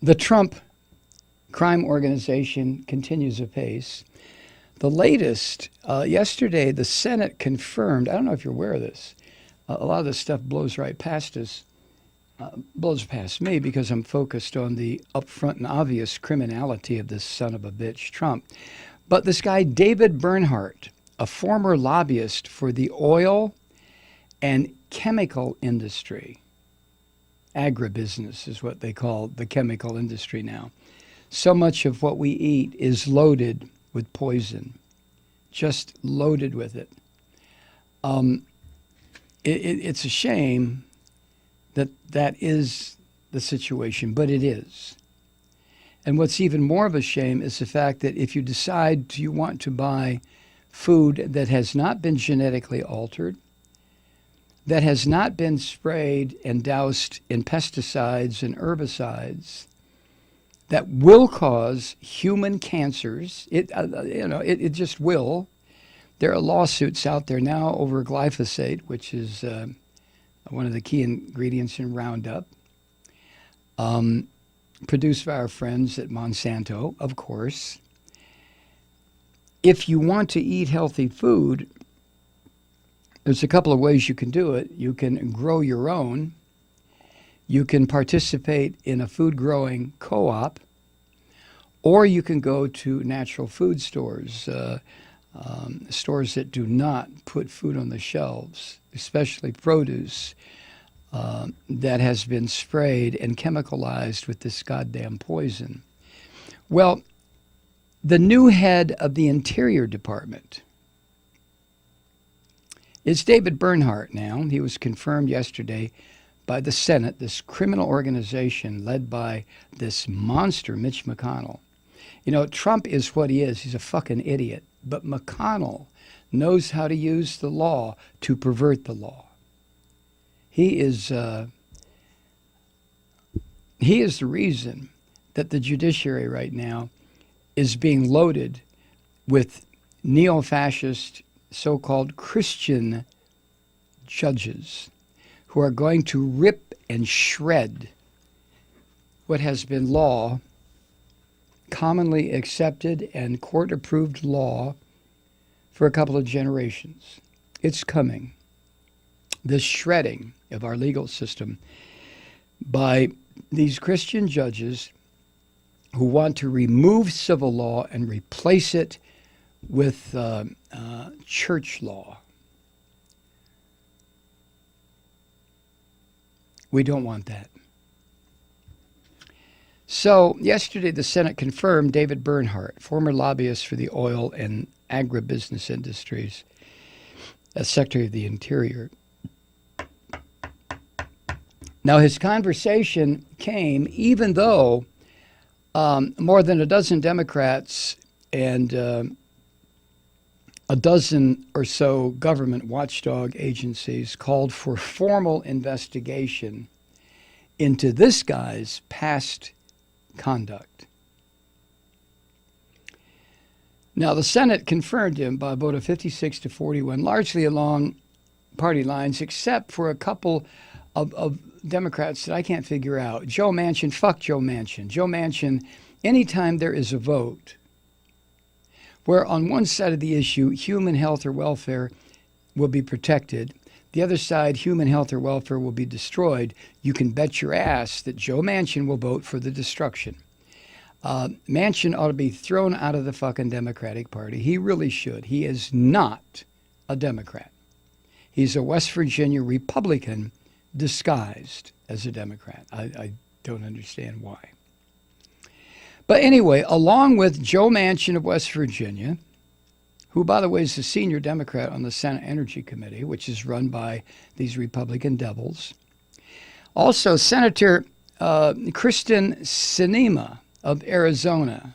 The Trump crime organization continues apace. The latest, yesterday, the Senate confirmed, I don't know if you're aware of this, a lot of this stuff blows right past us, blows past me because I'm focused on the upfront and obvious criminality of this son of a bitch, Trump. But this guy, David Bernhardt, a former lobbyist for the oil and chemical industry, agribusiness is what they call the chemical industry now. So much of what we eat is loaded with poison, just loaded with it. It's a shame that that is the situation, but it is. And what's even more of a shame is the fact that if you decide you want to buy food that has not been genetically altered, that has not been sprayed and doused in pesticides and herbicides, that will cause human cancers. It just will. There are lawsuits out there now over glyphosate, which is one of the key ingredients in Roundup, produced by our friends at Monsanto, of course. If you want to eat healthy food, there's a couple of ways you can do it. You can grow your own. You can participate in a food growing co-op, or you can go to natural food stores, stores that do not put food on the shelves, especially produce that has been sprayed and chemicalized with this goddamn poison. Well, the new head of the Interior Department is David Bernhardt now. He was confirmed yesterday by the Senate, this criminal organization led by this monster, Mitch McConnell. You know, Trump is what he is. He's a fucking idiot. But McConnell knows how to use the law to pervert the law. He is the reason that the judiciary right now is being loaded with neo-fascist, so-called Christian judges who are going to rip and shred what has been law, commonly accepted and court-approved law for a couple of generations. It's coming. This shredding of our legal system by these Christian judges who want to remove civil law and replace it with church law. We don't want that. So yesterday, the Senate confirmed David Bernhardt, former lobbyist for the oil and agribusiness industries, as Secretary of the Interior. Now, his conversation came even though more than a dozen Democrats and a dozen or so government watchdog agencies called for formal investigation into this guy's past conduct. Now, the Senate confirmed him by a vote of 56 to 41, largely along party lines, except for a couple of Democrats that I can't figure out. Joe Manchin, fuck Joe Manchin. Joe Manchin, anytime there is a vote where on one side of the issue, human health or welfare will be protected, the other side, human health or welfare will be destroyed, you can bet your ass that Joe Manchin will vote for the destruction. Manchin ought to be thrown out of the fucking Democratic Party. He really should. He is not a Democrat. He's a West Virginia Republican disguised as a Democrat. I don't understand why. But anyway, along with Joe Manchin of West Virginia, who, by the way, is the senior Democrat on the Senate Energy Committee, which is run by these Republican devils. Also, Senator Kristen Sinema of Arizona.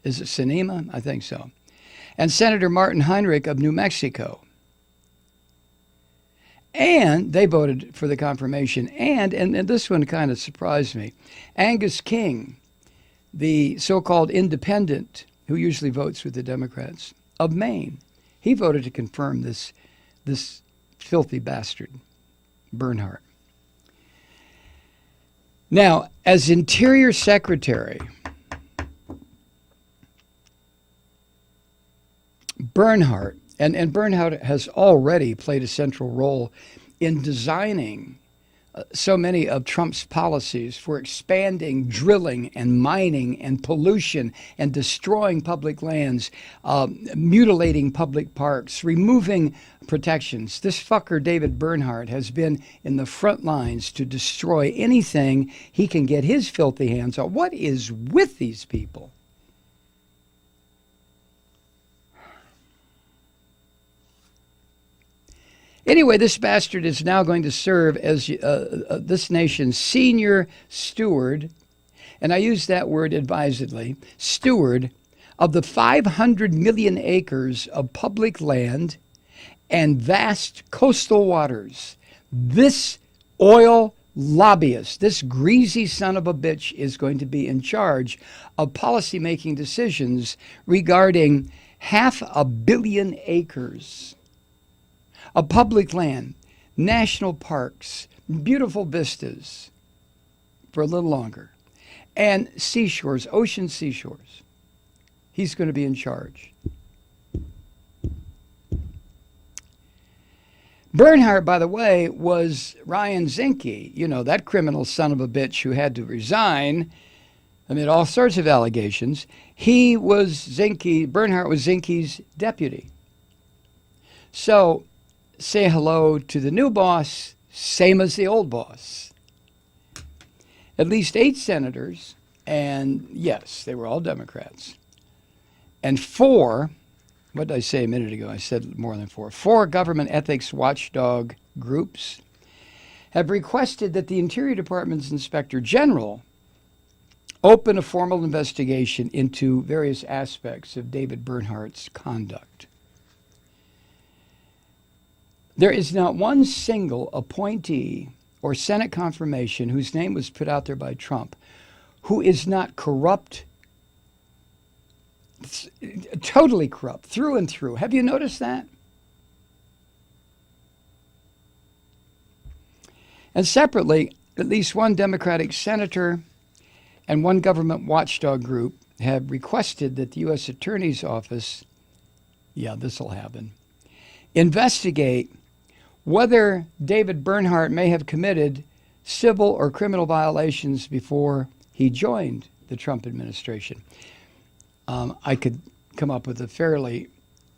Is it Sinema? I think so. And Senator Martin Heinrich of New Mexico. And they voted for the confirmation. And this one kind of surprised me, Angus King, the so-called independent who usually votes with the Democrats, of Maine, he voted to confirm this filthy bastard, Bernhardt. Now, as Interior Secretary, Bernhardt, and Bernhardt has already played a central role in designing so many of Trump's policies for expanding drilling and mining and pollution and destroying public lands, mutilating public parks, removing protections. This fucker, David Bernhardt, has been in the front lines to destroy anything he can get his filthy hands on. What is with these people? Anyway, this bastard is now going to serve as this nation's senior steward, and I use that word advisedly, steward of the 500 million acres of public land and vast coastal waters. This oil lobbyist, this greasy son of a bitch, is going to be in charge of policymaking decisions regarding 500 million acres of public land, national parks, beautiful vistas for a little longer, and seashores, ocean seashores. He's going to be in charge. Bernhardt, by the way, was Ryan Zinke, you know, that criminal son of a bitch who had to resign amid all sorts of allegations. Bernhardt was Zinke's deputy. So, say hello to the new boss, same as the old boss. At least 8 senators, and yes, they were all Democrats. And 4, what did I say a minute ago? I said more than 4. 4 government ethics watchdog groups have requested that the Interior Department's Inspector General open a formal investigation into various aspects of David Bernhardt's conduct. There is not one single appointee or Senate confirmation whose name was put out there by Trump who is not corrupt, totally corrupt, through and through. Have you noticed that? And separately, at least one Democratic senator and one government watchdog group have requested that the U.S. Attorney's Office, yeah, this will happen, investigate whether David Bernhardt may have committed civil or criminal violations before he joined the Trump administration. I could come up with a fairly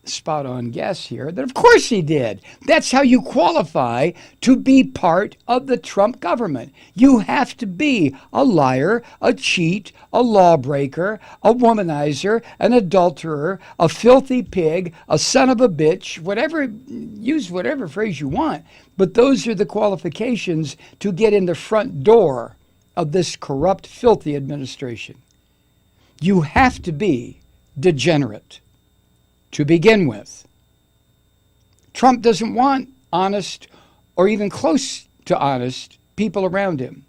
spot-on guess here that of course he did. That's how you qualify to be part of the Trump government. You have to be a liar, a cheat, a lawbreaker, a womanizer, an adulterer, a filthy pig, a son of a bitch, whatever, use whatever phrase you want. But those are the qualifications to get in the front door of this corrupt, filthy administration. You have to be degenerate to begin with. Trump doesn't want honest or even close to honest people around him.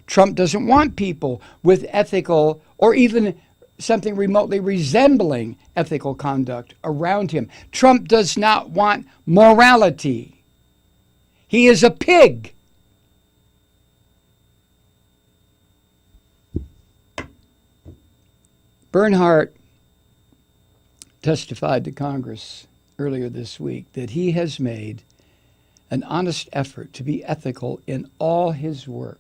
Trump doesn't want people with ethical or even something remotely resembling ethical conduct around him. Trump does not want morality. He is a pig. Bernhardt testified to Congress earlier this week that he has made an honest effort to be ethical in all his work.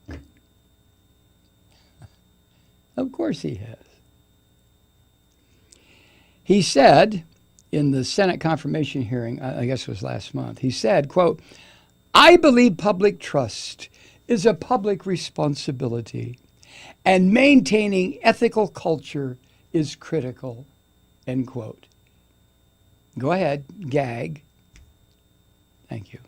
Of course he has. He said in the Senate confirmation hearing, I guess it was last month, he said, quote, "I believe public trust is a public responsibility, and maintaining ethical culture is critical," end quote. Go ahead, gag. Thank you.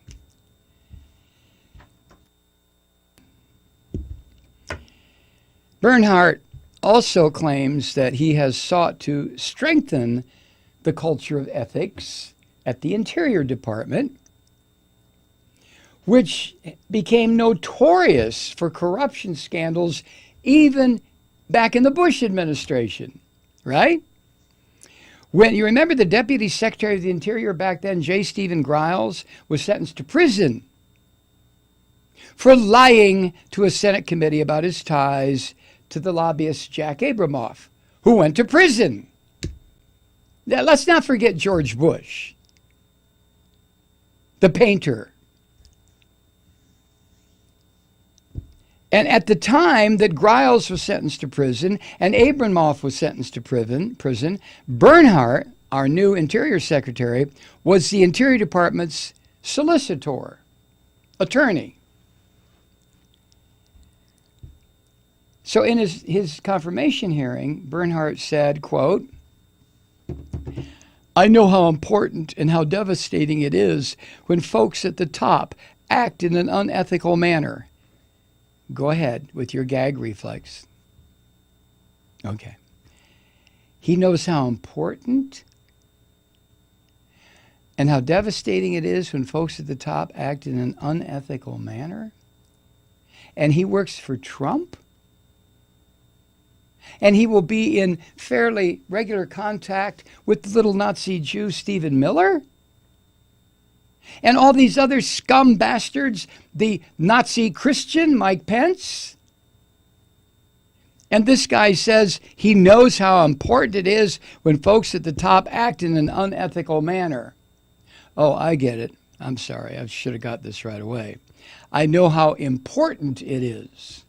Bernhardt also claims that he has sought to strengthen the culture of ethics at the Interior Department, which became notorious for corruption scandals even back in the Bush administration, right? When you remember the Deputy Secretary of the Interior back then, J. Stephen Griles, was sentenced to prison for lying to a Senate committee about his ties to the lobbyist Jack Abramoff, who went to prison. Now, let's not forget George Bush, the painter. And at the time that Griles was sentenced to prison and Abramoff was sentenced to prison, Bernhardt, our new Interior Secretary, was the Interior Department's solicitor, attorney. So in his confirmation hearing, Bernhardt said, quote, "I know how important and how devastating it is when folks at the top act in an unethical manner." Go ahead with your gag reflex. Okay. He knows how important and how devastating it is when folks at the top act in an unethical manner. And he works for Trump. And he will be in fairly regular contact with the little Nazi Jew Stephen Miller. And all these other scum bastards, the Nazi Christian Mike Pence. And this guy says he knows how important it is when folks at the top act in an unethical manner. Oh, I get it. I'm sorry. I should have got this right away. I know how important it is.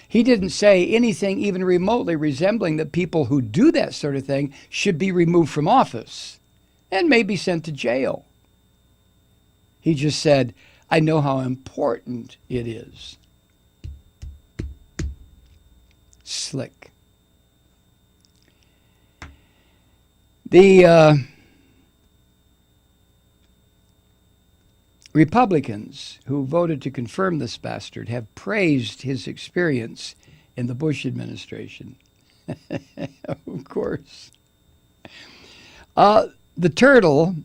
He didn't say anything even remotely resembling that people who do that sort of thing should be removed from office and maybe sent to jail. He just said, I know how important it is. Slick. The Republicans who voted to confirm this bastard have praised his experience in the Bush administration. Of course. The turtle,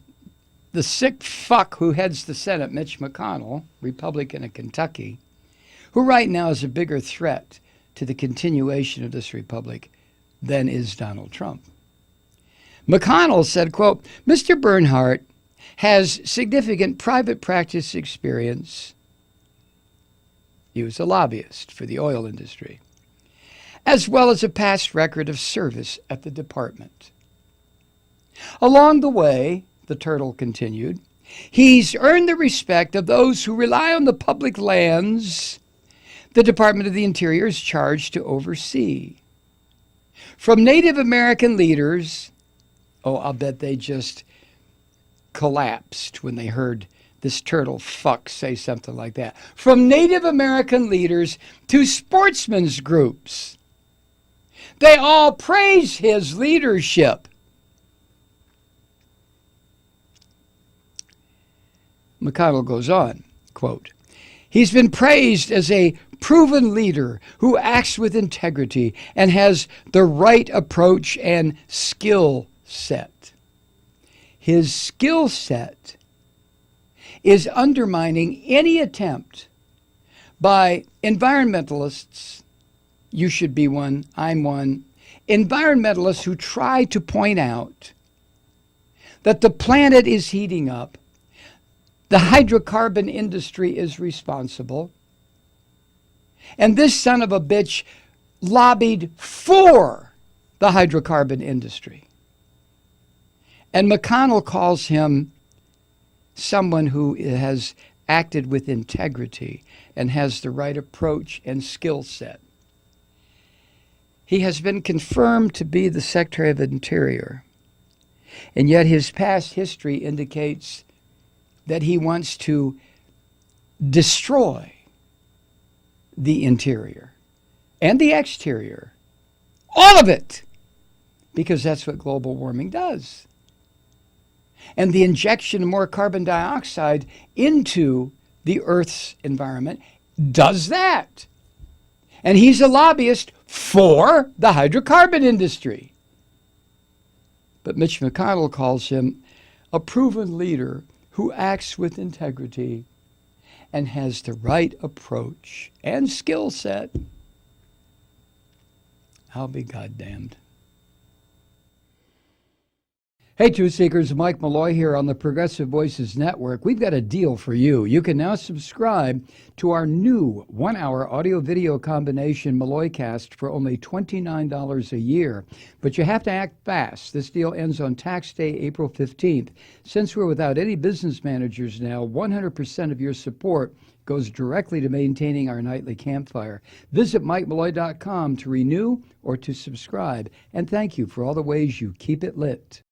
the sick fuck who heads the Senate, Mitch McConnell, Republican of Kentucky, who right now is a bigger threat to the continuation of this republic than is Donald Trump. McConnell said, quote, Mr. Bernhardt has significant private practice experience. He was a lobbyist for the oil industry, as well as a past record of service at the department. Along the way, the turtle continued, he's earned the respect of those who rely on the public lands the Department of the Interior is charged to oversee. From Native American leaders, oh, I'll bet they just collapsed when they heard this turtle fuck say something like that. From Native American leaders to sportsmen's groups, they all praise his leadership. McConnell goes on, quote, he's been praised as a proven leader who acts with integrity and has the right approach and skill set. His skill set is undermining any attempt by environmentalists, you should be one, I'm one, environmentalists who try to point out that the planet is heating up, the hydrocarbon industry is responsible, and this son of a bitch lobbied for the hydrocarbon industry. And McConnell calls him someone who has acted with integrity and has the right approach and skill set. He has been confirmed to be the Secretary of the Interior, and yet his past history indicates that he wants to destroy the interior and the exterior, all of it, because that's what global warming does. And the injection of more carbon dioxide into the Earth's environment does that. And he's a lobbyist for the hydrocarbon industry. But Mitch McConnell calls him a proven leader who acts with integrity and has the right approach and skill set. I'll be goddamned. Hey, Truth Seekers, Mike Malloy here on the Progressive Voices Network. We've got a deal for you. You can now subscribe to our new 1-hour audio-video combination Malloycast for only $29 a year. But you have to act fast. This deal ends on tax day, April 15th. Since we're without any business managers now, 100% of your support goes directly to maintaining our nightly campfire. Visit MikeMalloy.com to renew or to subscribe. And thank you for all the ways you keep it lit.